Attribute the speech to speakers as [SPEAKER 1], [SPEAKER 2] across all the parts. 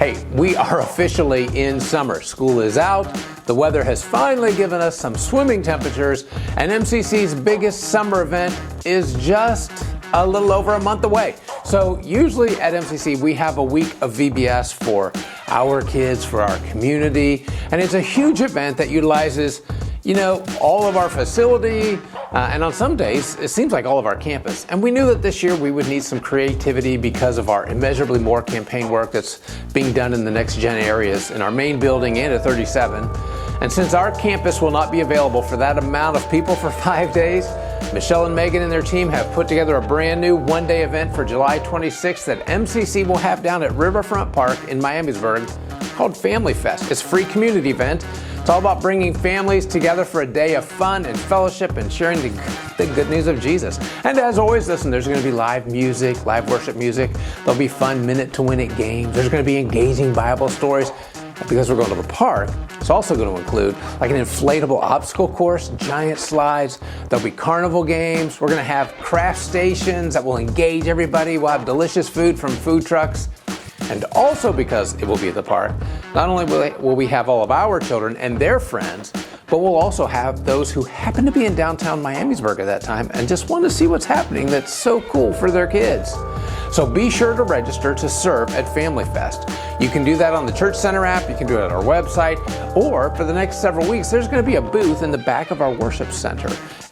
[SPEAKER 1] Hey, we are officially in summer. School is out. The weather has finally given us some swimming temperatures, and MCC's biggest summer event is just a little over a month away. So usually at MCC, we have a week of VBS for our kids, for our community, and it's a huge event that utilizes all of our facility, and on some days, it seems like all of our campus. And we knew that this year we would need some creativity because of our Immeasurably More campaign work that's being done in the next gen areas in our main building and at 37. And since our campus will not be available for that amount of people for 5 days, Michelle and Megan and their team have put together a brand new one-day event for July 26th that MCC will have down at Riverfront Park in Miamisburg called Family Fest. It's a free community event. It's all about bringing families together for a day of fun and fellowship and sharing the good news of Jesus. And as always, listen, there's going to be live music, live worship music. There'll be fun minute-to-win-it games. There's going to be engaging Bible stories. Because we're going to the park, it's also going to include like an inflatable obstacle course, giant slides. There'll be carnival games. We're going to have craft stations that will engage everybody. We'll have delicious food from food trucks. And also because it will be at the park, not only will we have all of our children and their friends, but we'll also have those who happen to be in downtown Miamisburg at that time and just want to see what's happening that's so cool for their kids. So be sure to register to serve at Family Fest. You can do that on the Church Center app, you can do it at our website, or for the next several weeks, there's going to be a booth in the back of our worship center.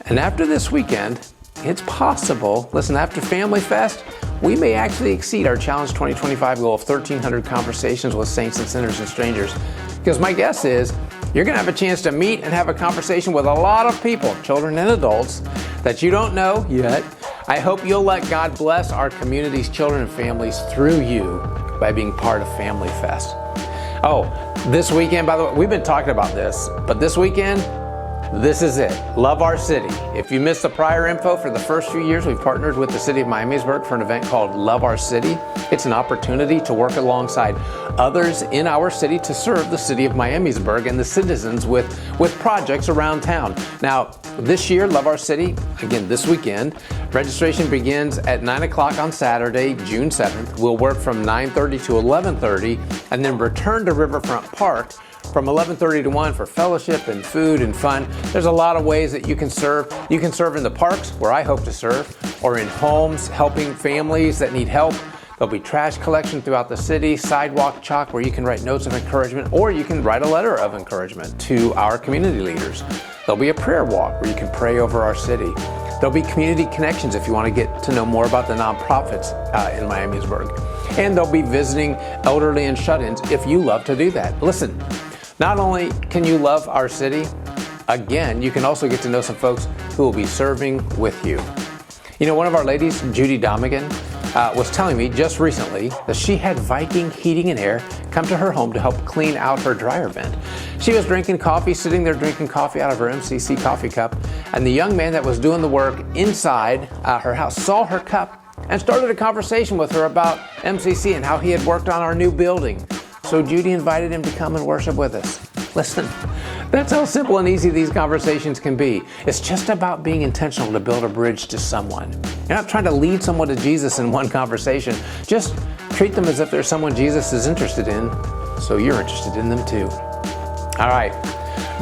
[SPEAKER 1] And after this weekend, it's possible, listen, after Family Fest, we may actually exceed our Challenge 2025 goal of 1,300 conversations with saints and sinners and strangers. Because my guess is, you're going to have a chance to meet and have a conversation with a lot of people, children and adults, that you don't know yet. I hope you'll let God bless our community's children and families through you by being part of Family Fest. Oh, this weekend, by the way, we've been talking about this, but this weekend, this is it. Love Our City. If you missed the prior info, for the first few years, we've partnered with the city of Miamisburg for an event called Love Our City. It's an opportunity to work alongside others in our city to serve the city of Miamisburg and the citizens with projects around town. Now, this year, Love Our City, again, this weekend, registration begins at 9 o'clock on Saturday, June 7th. We'll work from 9:30 to 11:30 and then return to Riverfront Park from 11:30 to 1 for fellowship and food and fun. There's a lot of ways that you can serve. You can serve in the parks, where I hope to serve, or in homes, helping families that need help. There'll be trash collection throughout the city, sidewalk chalk where you can write notes of encouragement, or you can write a letter of encouragement to our community leaders. There'll be a prayer walk where you can pray over our city. There'll be community connections if you want to get to know more about the nonprofits in Miamisburg. And they'll be visiting elderly and shut-ins if you love to do that. Listen, not only can you love our city, again, you can also get to know some folks who will be serving with you. One of our ladies, Judy Domigan, was telling me just recently that she had Viking Heating and Air come to her home to help clean out her dryer vent. She was sitting there drinking coffee out of her MCC coffee cup, and the young man that was doing the work inside her house saw her cup and started a conversation with her about MCC and how he had worked on our new building. So Judy invited him to come and worship with us. Listen, that's how simple and easy these conversations can be. It's just about being intentional to build a bridge to someone. You're not trying to lead someone to Jesus in one conversation. Just treat them as if they're someone Jesus is interested in, so you're interested in them too. All right,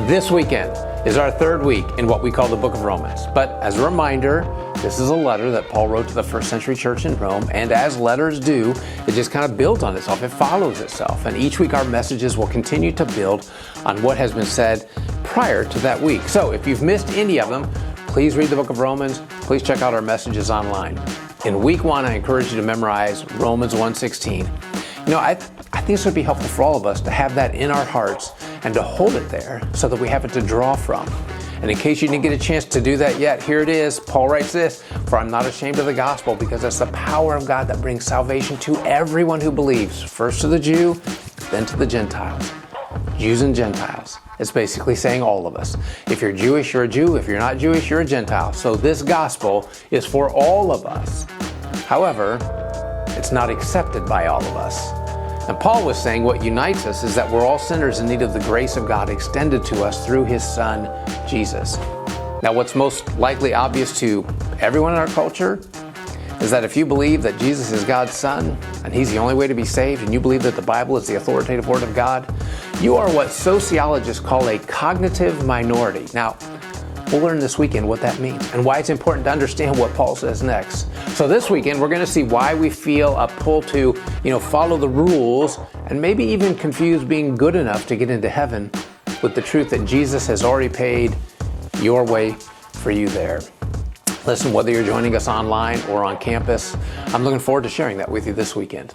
[SPEAKER 1] this weekend is our third week in what we call the Book of Romans. But as a reminder, this is a letter that Paul wrote to the first century church in Rome, and as letters do, it just kind of builds on itself. It follows itself, and each week our messages will continue to build on what has been said prior to that week. So if you've missed any of them, please read the Book of Romans. Please check out our messages online. In week 1, I encourage you to memorize Romans 1:16. I think this would be helpful for all of us to have that in our hearts and to hold it there so that we have it to draw from. And in case you didn't get a chance to do that yet, here it is. Paul writes this: "For I'm not ashamed of the gospel, because it's the power of God that brings salvation to everyone who believes, first to the Jew, then to the Gentiles." Jews and Gentiles. It's basically saying all of us. If you're Jewish, you're a Jew. If you're not Jewish, you're a Gentile. So this gospel is for all of us. However, it's not accepted by all of us. And Paul was saying what unites us is that we're all sinners in need of the grace of God extended to us through his son, Jesus. Now, what's most likely obvious to everyone in our culture is that if you believe that Jesus is God's Son and He's the only way to be saved, and you believe that the Bible is the authoritative Word of God, you are what sociologists call a cognitive minority. Now, we'll learn this weekend what that means and why it's important to understand what Paul says next. So this weekend, we're going to see why we feel a pull to, follow the rules and maybe even confuse being good enough to get into heaven with the truth that Jesus has already paid your way for you there. Listen, whether you're joining us online or on campus, I'm looking forward to sharing that with you this weekend.